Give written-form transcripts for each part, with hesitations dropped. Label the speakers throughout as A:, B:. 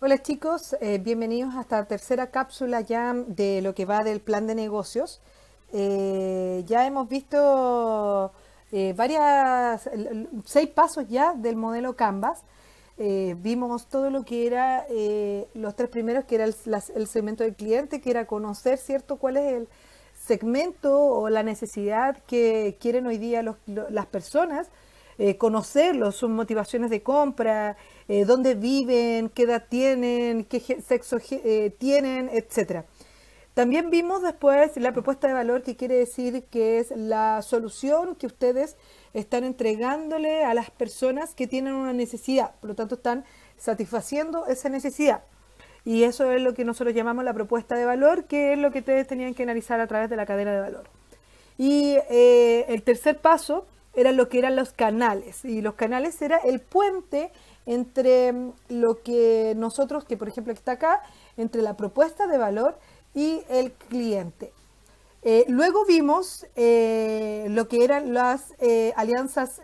A: Hola chicos, bienvenidos a esta tercera cápsula ya de lo que va del plan de negocios. Ya hemos visto seis pasos ya del modelo Canvas. Vimos todo lo que era los tres primeros, que era el segmento del cliente, que era conocer, ¿cierto?, cuál es el segmento o la necesidad que quieren hoy día las personas, conocerlos, sus motivaciones de compra, dónde viven, qué edad tienen, qué sexo tienen, etcétera. También vimos después la propuesta de valor, que quiere decir que es la solución que ustedes están entregándole a las personas que tienen una necesidad, por lo tanto están satisfaciendo esa necesidad. Y eso es lo que nosotros llamamos la propuesta de valor, que es lo que ustedes tenían que analizar a través de la cadena de valor. Y el tercer paso era lo que eran los canales. Y los canales era el puente entre lo que nosotros, que por ejemplo está acá, entre la propuesta de valor y el cliente. Luego vimos lo que eran las alianzas,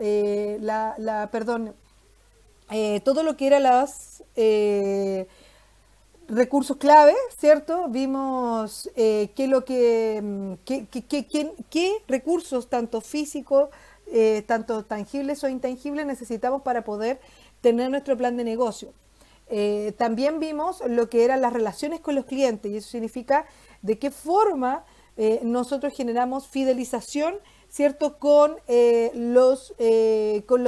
A: todo lo que eran las recursos clave, ¿cierto? Vimos qué recursos, tanto físicos, tanto tangibles o intangibles, necesitamos para poder tener nuestro plan de negocio. También vimos lo que eran las relaciones con los clientes, y eso significa de qué forma nosotros generamos fidelización, ¿cierto?, con los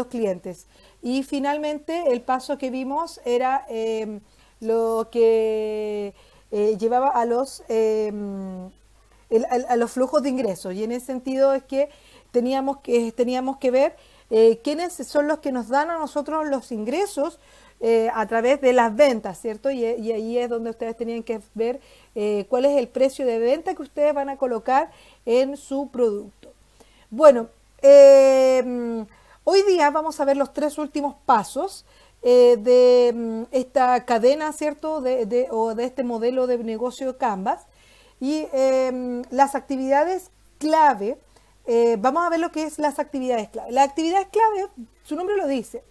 A: clientes. Y finalmente el paso que vimos era lo que llevaba a los flujos de ingresos, y en ese sentido es que teníamos que ver quiénes son los que nos dan a nosotros los ingresos a través de las ventas, ¿cierto? Y ahí es donde ustedes tenían que ver cuál es el precio de venta que ustedes van a colocar en su producto. Bueno, hoy día vamos a ver los tres últimos pasos de esta cadena, ¿cierto?, o de este modelo de negocio Canvas. Y las actividades clave, vamos a ver lo que es las actividades clave. Las actividades clave, su nombre lo dice.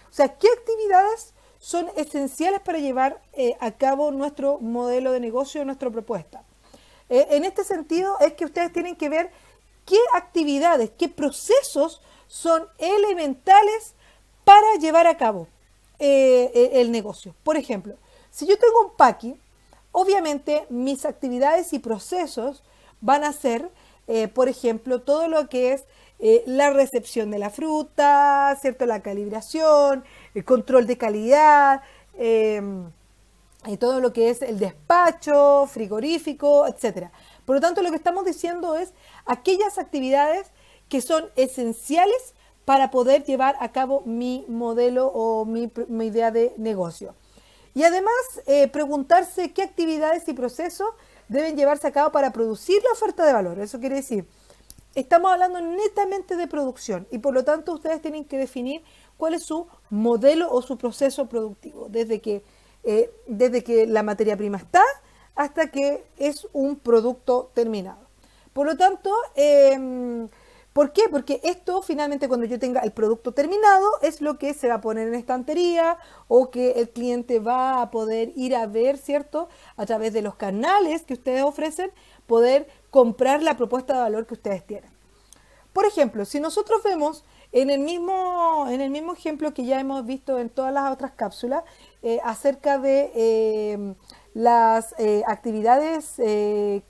A: O sea, ¿qué actividades son esenciales para llevar a cabo nuestro modelo de negocio, nuestra propuesta? En este sentido es que ustedes tienen que ver qué actividades, qué procesos son elementales para llevar a cabo el negocio. Por ejemplo, si yo tengo un packing, obviamente mis actividades y procesos van a ser, por ejemplo, todo lo que es la recepción de la fruta, ¿cierto?, la calibración, el control de calidad, y todo lo que es el despacho, frigorífico, etcétera. Por lo tanto, lo que estamos diciendo es aquellas actividades que son esenciales para poder llevar a cabo mi modelo o mi idea de negocio. Y además, preguntarse qué actividades y procesos deben llevarse a cabo para producir la oferta de valor. Eso quiere decir, estamos hablando netamente de producción, y por lo tanto ustedes tienen que definir cuál es su modelo o su proceso productivo, desde que la materia prima está hasta que es un producto terminado. Por lo tanto, ¿por qué? Porque esto finalmente, cuando yo tenga el producto terminado, es lo que se va a poner en estantería, o que el cliente va a poder ir a ver, ¿cierto?, a través de los canales que ustedes ofrecen, poder comprar la propuesta de valor que ustedes tienen. Por ejemplo, si nosotros vemos en el mismo ejemplo que ya hemos visto en todas las otras cápsulas, acerca de las actividades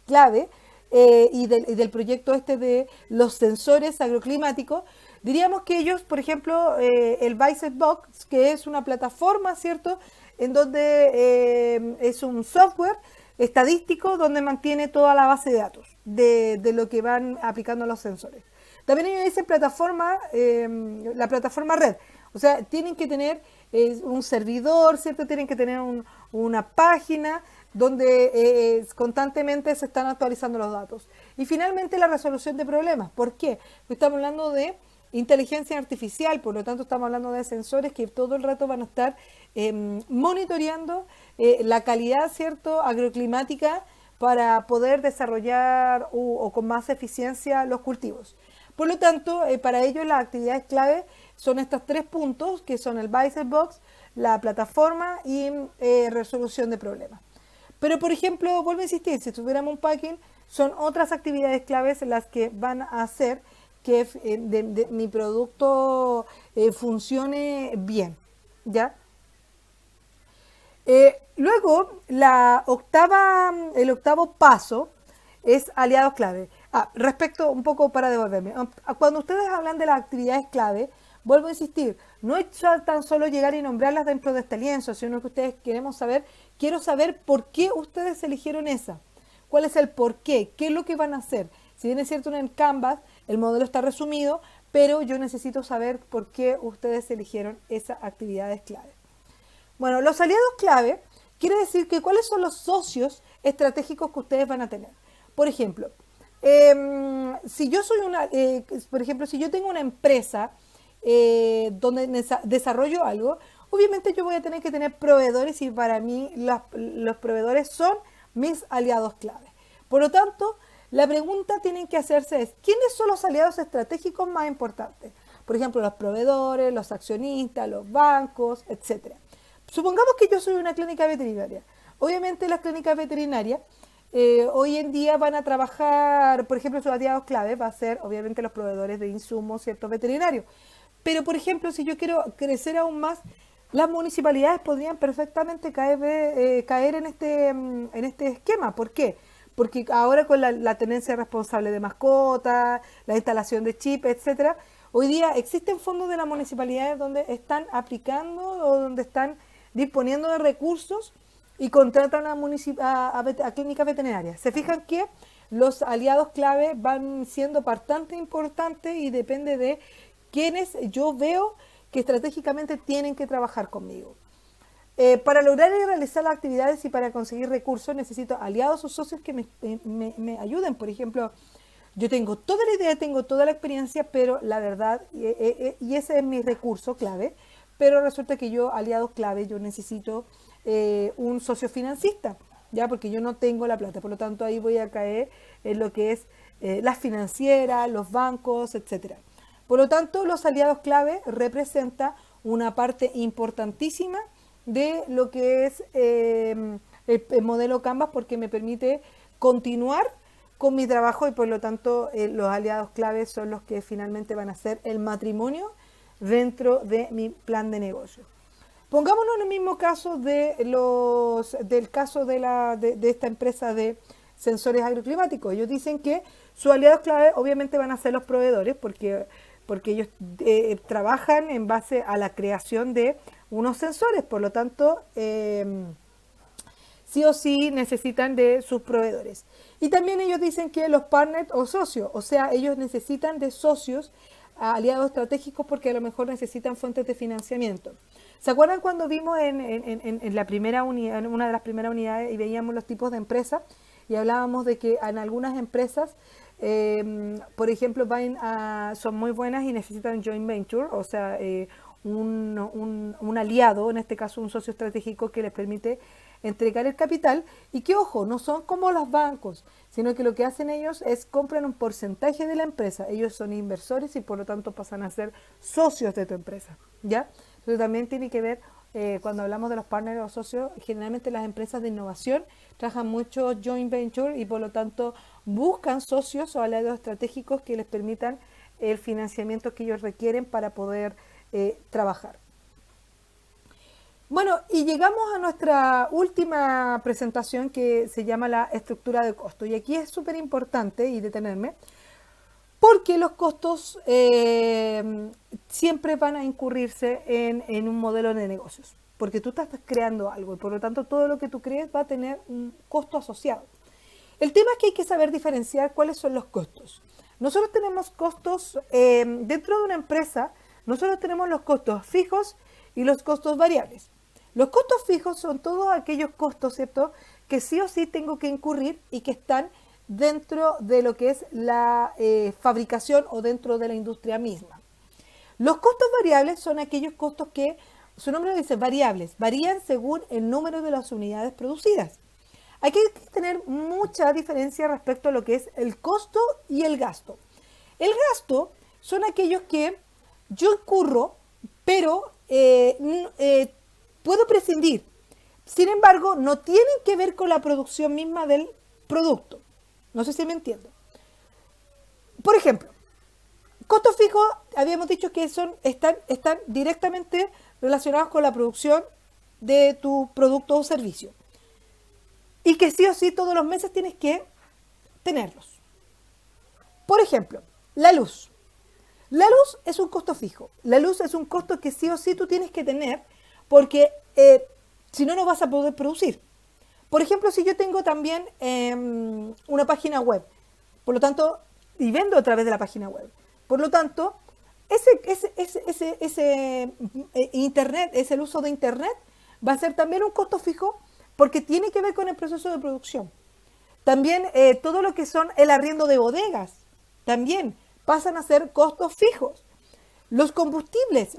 A: clave, y del proyecto este de los sensores agroclimáticos, diríamos que ellos, por ejemplo, el ViceBox, que es una plataforma, ¿cierto?, en donde es un software estadístico donde mantiene toda la base de datos de lo que van aplicando los sensores. También ellos dicen plataforma, la plataforma red, o sea, tienen que tener un servidor, ¿cierto?, tienen que tener una página donde constantemente se están actualizando los datos. Y finalmente, la resolución de problemas. ¿Por qué? Porque estamos hablando de inteligencia artificial, por lo tanto estamos hablando de sensores que todo el rato van a estar monitoreando la calidad, ¿cierto?, agroclimática, para poder desarrollar o con más eficiencia los cultivos. Por lo tanto, para ello las actividades clave son estos tres puntos, que son el ViceBox, la plataforma y resolución de problemas. Pero, por ejemplo, vuelvo a insistir, si tuviéramos un packing, son otras actividades claves las que van a hacer que mi producto funcione bien, ¿ya? Luego, el octavo paso es aliados clave. Respecto un poco para devolverme. Cuando ustedes hablan de las actividades clave, vuelvo a insistir, no es tan solo llegar y nombrarlas dentro de este lienzo, sino que ustedes quiero saber por qué ustedes eligieron esa. ¿Cuál es el por qué? ¿Qué es lo que van a hacer? Si bien es cierto en el Canvas, el modelo está resumido, pero yo necesito saber por qué ustedes eligieron esas actividades clave. Bueno, los aliados clave quiere decir que cuáles son los socios estratégicos que ustedes van a tener. Por ejemplo, si yo tengo una empresa donde desarrollo algo, obviamente yo voy a tener que tener proveedores y para mí los proveedores son mis aliados clave. Por lo tanto, la pregunta tienen que hacerse es, ¿quiénes son los aliados estratégicos más importantes? Por ejemplo, los proveedores, los accionistas, los bancos, etc. Supongamos que yo soy una clínica veterinaria. Obviamente las clínicas veterinarias hoy en día van a trabajar, por ejemplo, sus aliados clave va a ser obviamente los proveedores de insumos, ¿cierto? Veterinarios. Pero, por ejemplo, si yo quiero crecer aún más, las municipalidades podrían perfectamente caer en este esquema. ¿Por qué? Porque ahora con la tenencia responsable de mascotas, la instalación de chips, etcétera, hoy día existen fondos de las municipalidades donde están aplicando o donde están disponiendo de recursos y contratan a clínicas veterinarias. Se fijan que los aliados clave van siendo bastante importantes y depende de quienes yo veo que estratégicamente tienen que trabajar conmigo. Para lograr y realizar las actividades y para conseguir recursos necesito aliados o socios que me ayuden. Por ejemplo, yo tengo toda la idea, tengo toda la experiencia, pero la verdad, y ese es mi recurso clave, pero resulta que aliados clave, yo necesito un socio financista, ¿ya? Porque yo no tengo la plata, por lo tanto ahí voy a caer en lo que es las financieras, los bancos, etcétera. Por lo tanto, los aliados clave representan una parte importantísima de lo que es el modelo Canvas porque me permite continuar con mi trabajo y por lo tanto los aliados clave son los que finalmente van a ser el matrimonio dentro de mi plan de negocio. Pongámonos en el mismo caso del caso de esta empresa de sensores agroclimáticos. Ellos dicen que sus aliados clave obviamente van a ser los proveedores porque ellos trabajan en base a la creación de unos sensores, por lo tanto, sí o sí necesitan de sus proveedores. Y también ellos dicen que los partners o socios, o sea, ellos necesitan de socios, aliados estratégicos, porque a lo mejor necesitan fuentes de financiamiento. ¿Se acuerdan cuando vimos en la primera unidad, en una de las primeras unidades y veíamos los tipos de empresas y hablábamos de que en algunas empresas por ejemplo, son muy buenas y necesitan joint venture, o sea, un aliado, en este caso un socio estratégico que les permite entregar el capital y que, ojo, no son como los bancos, sino que lo que hacen ellos es compran un porcentaje de la empresa. Ellos son inversores y por lo tanto pasan a ser socios de tu empresa, ¿ya? Entonces también tiene que ver, cuando hablamos de los partners o socios, generalmente las empresas de innovación trabajan mucho joint venture y por lo tanto buscan socios o aliados estratégicos que les permitan el financiamiento que ellos requieren para poder trabajar. Bueno, y llegamos a nuestra última presentación que se llama la estructura de costo. Y aquí es súper importante y detenerme porque los costos siempre van a incurrirse en un modelo de negocios. Porque tú estás creando algo y por lo tanto todo lo que tú crees va a tener un costo asociado. El tema es que hay que saber diferenciar cuáles son los costos. Nosotros tenemos costos dentro de una empresa, nosotros tenemos los costos fijos y los costos variables. Los costos fijos son todos aquellos costos, ¿cierto?, que sí o sí tengo que incurrir y que están dentro de lo que es la fabricación o dentro de la industria misma. Los costos variables son aquellos costos que, su nombre lo dice, variables, varían según el número de las unidades producidas. Aquí hay que tener mucha diferencia respecto a lo que es el costo y el gasto. El gasto son aquellos que yo incurro, pero puedo prescindir. Sin embargo, no tienen que ver con la producción misma del producto. No sé si me entiendo. Por ejemplo, costos fijos, habíamos dicho que están directamente relacionados con la producción de tu producto o servicio. Y que sí o sí todos los meses tienes que tenerlos. Por ejemplo, la luz. La luz es un costo fijo. La luz es un costo que sí o sí tú tienes que tener porque si no, no vas a poder producir. Por ejemplo, si yo tengo también una página web, por lo tanto, y vendo a través de la página web, por lo tanto, internet, el uso de internet, va a ser también un costo fijo porque tiene que ver con el proceso de producción. También todo lo que son el arriendo de bodegas, también pasan a ser costos fijos. Los combustibles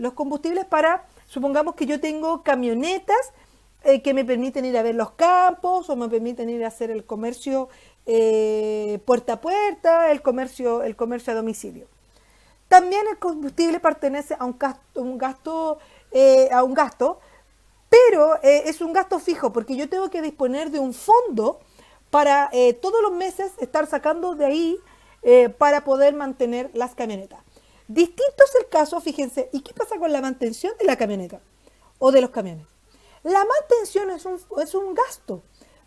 A: para, supongamos que yo tengo camionetas que me permiten ir a ver los campos o me permiten ir a hacer el comercio puerta a puerta, el comercio a domicilio. También el combustible pertenece a un gasto, pero es un gasto fijo porque yo tengo que disponer de un fondo para todos los meses estar sacando de ahí para poder mantener las camionetas. Distinto es el caso, fíjense, ¿y qué pasa con la mantención de la camioneta o de los camiones? La mantención es un gasto,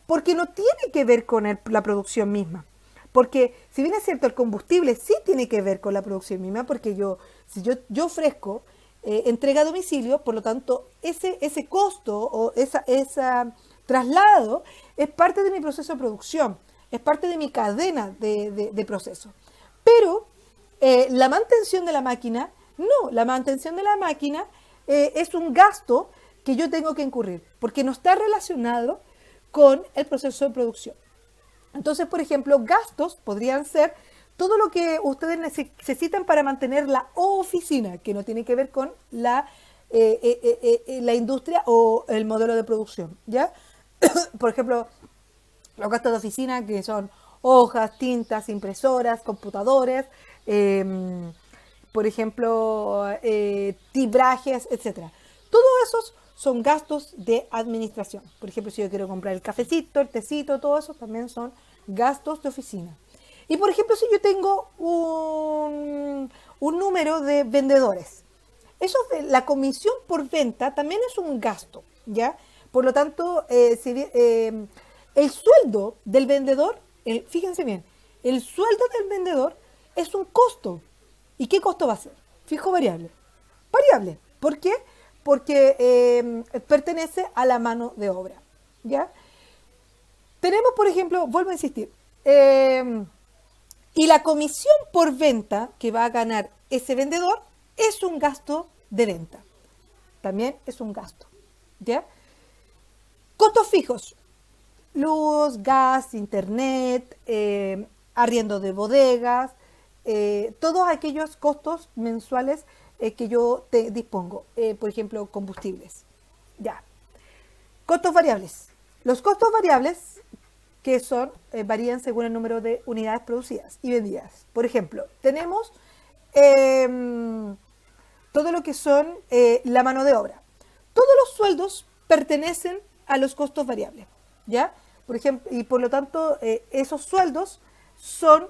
A: porque no tiene que ver con la producción misma. Porque si bien es cierto, el combustible sí tiene que ver con la producción misma, porque si yo ofrezco entrega a domicilio, por lo tanto, ese costo o ese traslado es parte de mi proceso de producción, es parte de mi cadena de proceso. Pero la mantención de la máquina, no, la mantención de la máquina es un gasto que yo tengo que incurrir, porque no está relacionado con el proceso de producción. Entonces, por ejemplo, gastos podrían ser todo lo que ustedes necesitan para mantener la oficina, que no tiene que ver con la industria o el modelo de producción, ¿ya? Por ejemplo, los gastos de oficina que son hojas, tintas, impresoras, computadores, por ejemplo, tibrajes, etcétera. Todos esos son gastos de administración. Por ejemplo, si yo quiero comprar el cafecito, el tecito, todo eso también son gastos de oficina. Y por ejemplo, si yo tengo un número de vendedores, la comisión por venta también es un gasto, ¿ya? Por lo tanto, el sueldo del vendedor, fíjense bien, el sueldo del vendedor es un costo. ¿Y qué costo va a ser? Fijo o variable. Variable. ¿Por qué? Porque pertenece a la mano de obra, ¿ya? Tenemos, por ejemplo, vuelvo a insistir, y la comisión por venta que va a ganar ese vendedor es un gasto de venta. También es un gasto, ¿ya? Costos fijos, luz, gas, internet, arriendo de bodegas, todos aquellos costos mensuales que yo te dispongo, por ejemplo, combustibles. Ya. Costos variables. Los costos variables que son, varían según el número de unidades producidas y vendidas. Por ejemplo, tenemos todo lo que son la mano de obra. Todos los sueldos pertenecen a los costos variables, ¿ya? Por ejemplo, y por lo tanto, esos sueldos son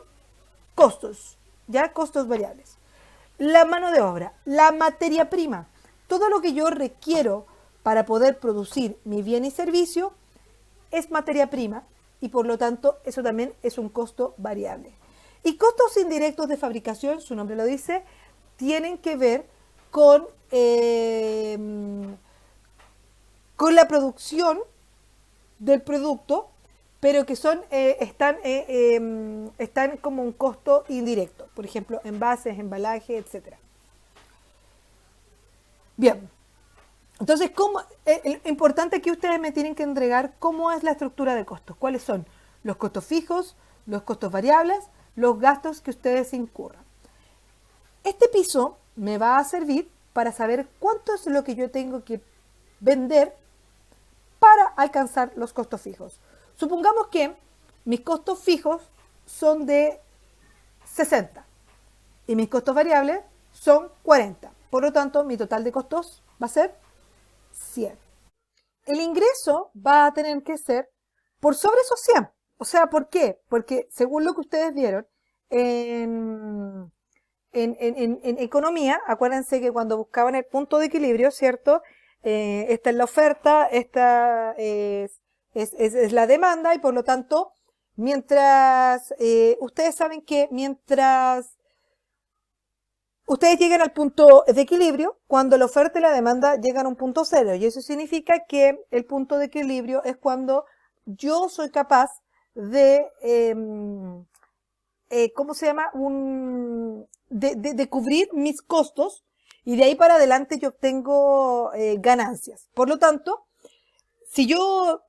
A: costos, ¿ya? Costos variables. La mano de obra, la materia prima, todo lo que yo requiero para poder producir mi bien y servicio es materia prima y por lo tanto eso también es un costo variable. Y costos indirectos de fabricación, su nombre lo dice, tienen que ver con la producción del producto, pero que están como un costo indirecto. Por ejemplo, envases, embalaje, etc. Bien. Entonces, importante que ustedes me tienen que entregar cómo es la estructura de costos. ¿Cuáles son los costos fijos, los costos variables, los gastos que ustedes incurran? Este piso me va a servir para saber cuánto es lo que yo tengo que vender para alcanzar los costos fijos. Supongamos que mis costos fijos son de 60 y mis costos variables son 40. Por lo tanto, mi total de costos va a ser 100. el ingreso va a tener que ser por sobre esos 100. O sea, ¿por qué? Porque según lo que ustedes vieron en, en economía, acuérdense que cuando buscaban el punto de equilibrio, ¿cierto? Esta es la oferta, esta es la demanda y por lo tanto, mientras, ustedes saben que mientras ustedes llegan al punto de equilibrio, cuando la oferta y la demanda llegan a un punto cero, y eso significa que el punto de equilibrio es cuando yo soy capaz de, ¿cómo se llama? De cubrir mis costos y de ahí para adelante yo obtengo ganancias. Por lo tanto, si yo,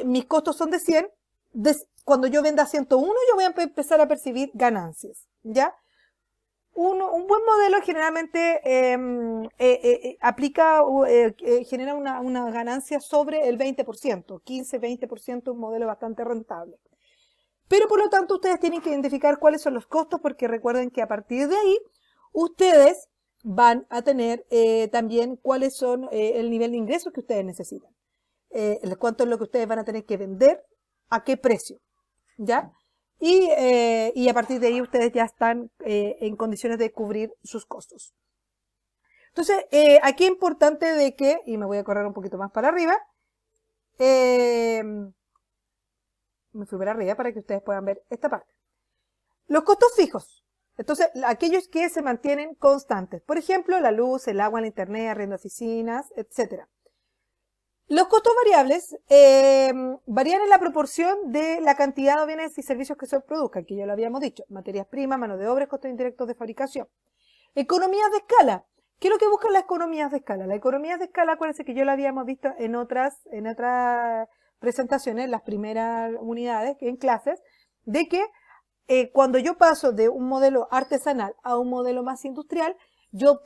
A: mis costos son de 100, cuando yo venda 101, yo voy a empezar a percibir ganancias, ¿ya? Un buen modelo generalmente aplica, genera una ganancia sobre el 20%, 15-20%, un modelo bastante rentable. Pero por lo tanto ustedes tienen que identificar cuáles son los costos porque recuerden que a partir de ahí ustedes van a tener también cuáles son el nivel de ingresos que ustedes necesitan. Cuánto es lo que ustedes van a tener que vender, a qué precio, ¿ya? Y a partir de ahí ustedes ya están en condiciones de cubrir sus costos. Entonces, aquí es importante de que, y me voy a correr un poquito más para arriba, me fui para arriba para que ustedes puedan ver esta parte. Los costos fijos. Entonces, aquellos que se mantienen constantes. Por ejemplo, la luz, el agua, el internet, arriendo de oficinas, etc. Los costos variables varían en la proporción de la cantidad de bienes y servicios que se produzcan, que ya lo habíamos dicho. Materias primas, mano de obra, costos indirectos de fabricación. Economías de escala. ¿Qué es lo que buscan las economías de escala? Las economías de escala, acuérdense que ya lo habíamos visto en otras presentaciones, las primeras unidades, en clases, de que cuando yo paso de un modelo artesanal a un modelo más industrial, yo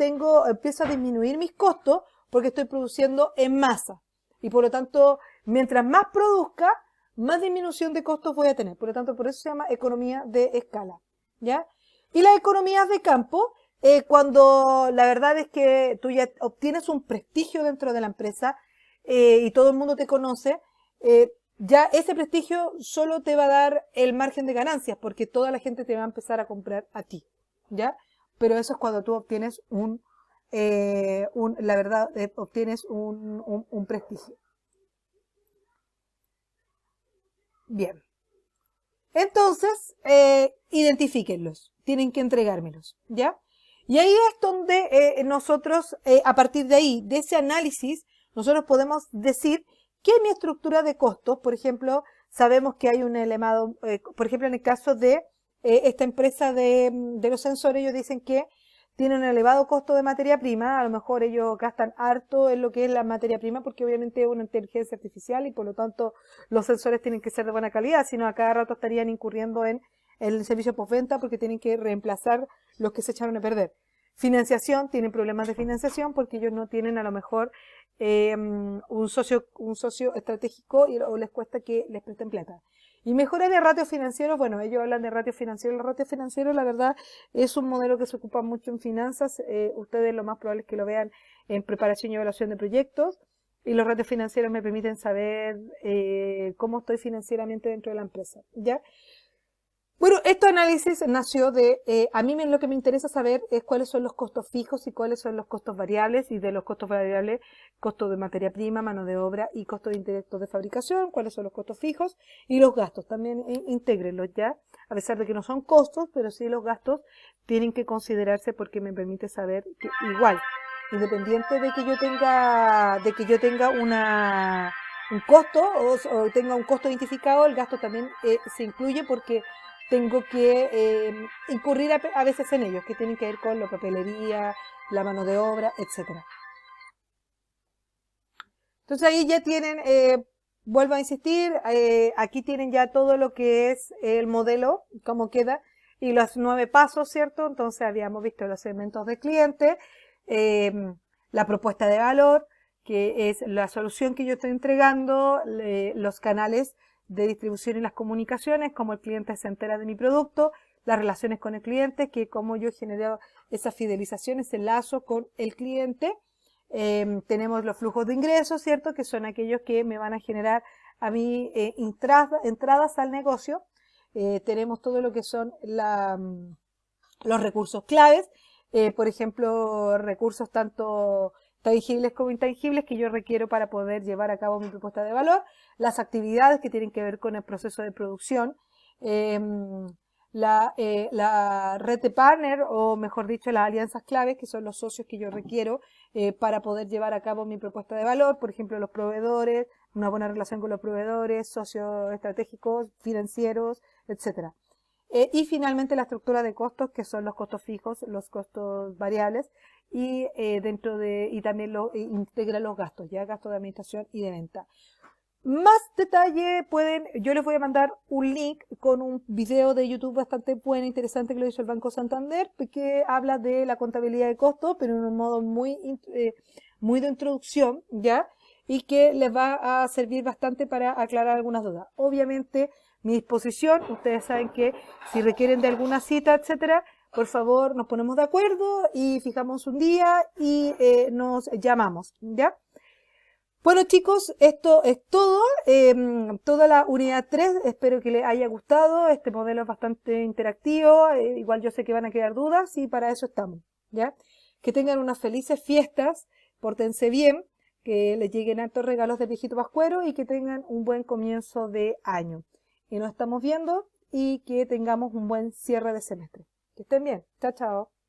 A: empiezo a disminuir mis costos porque estoy produciendo en masa. Y por lo tanto, mientras más produzca, más disminución de costos voy a tener. Por lo tanto, por eso se llama economía de escala, ¿ya? Y las economías de campo, cuando la verdad es que tú ya obtienes un prestigio dentro de la empresa y todo el mundo te conoce, ya ese prestigio solo te va a dar el margen de ganancias porque toda la gente te va a empezar a comprar a ti, ¿ya? Pero eso es cuando tú obtienes la verdad, obtienes un prestigio. Bien. Entonces, identifíquenlos. Tienen que entregármelos, ¿ya? Y ahí es donde nosotros, a partir de ahí, de ese análisis, nosotros podemos decir qué es mi estructura de costos. Por ejemplo, sabemos que hay un elevado, por ejemplo, en el caso de esta empresa de los sensores, ellos dicen que tienen un elevado costo de materia prima, a lo mejor ellos gastan harto en lo que es la materia prima, porque obviamente es una inteligencia artificial y por lo tanto los sensores tienen que ser de buena calidad, sino a cada rato estarían incurriendo en el servicio postventa porque tienen que reemplazar los que se echaron a perder. Financiación, tienen problemas de financiación porque ellos no tienen a lo mejor un socio estratégico o les cuesta que les presten plata. Y mejora de ratios financieros, bueno, ellos hablan de ratios financieros. Los ratios financieros, la verdad, es un modelo que se ocupa mucho en finanzas. Ustedes lo más probable es que lo vean en preparación y evaluación de proyectos. Y los ratios financieros me permiten saber cómo estoy financieramente dentro de la empresa, ¿ya? Bueno, este análisis nació de, a mí lo que me interesa saber es cuáles son los costos fijos y cuáles son los costos variables, y de los costos variables, costo de materia prima, mano de obra y costos indirectos de fabricación, cuáles son los costos fijos y los gastos. También intégrenlos ya, a pesar de que no son costos, pero sí los gastos tienen que considerarse porque me permite saber que igual, independiente de que yo tenga un costo o tenga un costo identificado, el gasto también se incluye porque tengo que incurrir a veces en ellos, que tienen que ver con la papelería, la mano de obra, etc. Entonces ahí ya tienen, vuelvo a insistir, aquí tienen ya todo lo que es el modelo, cómo queda, y los 9 pasos, ¿cierto? Entonces habíamos visto los segmentos de cliente, la propuesta de valor, que es la solución que yo estoy entregando, los canales de distribución y las comunicaciones, cómo el cliente se entera de mi producto, las relaciones con el cliente, que cómo yo genero esa fidelización, ese lazo con el cliente, Tenemos los flujos de ingresos, ¿cierto? Que son aquellos que me van a generar a mí entradas al negocio. Tenemos todo lo que son los recursos claves, por ejemplo, recursos tanto tangibles como intangibles que yo requiero para poder llevar a cabo mi propuesta de valor, las actividades que tienen que ver con el proceso de producción, la red de partner, o mejor dicho, las alianzas claves, que son los socios que yo requiero para poder llevar a cabo mi propuesta de valor, por ejemplo, los proveedores, una buena relación con los proveedores, socios estratégicos, financieros, etcétera. Y finalmente la estructura de costos, que son los costos fijos, los costos variables, y y también integra los gastos, ya gastos de administración y de venta. Más detalle yo les voy a mandar un link con un video de YouTube bastante bueno, interesante, que lo hizo el Banco Santander, que habla de la contabilidad de costos, pero en un modo muy de introducción, ¿ya? Y que les va a servir bastante para aclarar algunas dudas. Obviamente, mi disposición, ustedes saben que si requieren de alguna cita, etcétera, por favor nos ponemos de acuerdo y fijamos un día y nos llamamos, ¿ya? Bueno, chicos, esto es todo, toda la unidad 3, espero que les haya gustado. Este modelo es bastante interactivo, igual yo sé que van a quedar dudas y para eso estamos, ¿ya? Que tengan unas felices fiestas, pórtense bien, que les lleguen hartos regalos del viejito Pascuero y que tengan un buen comienzo de año. Y nos estamos viendo y que tengamos un buen cierre de semestre. Que estén bien. Chao, chao.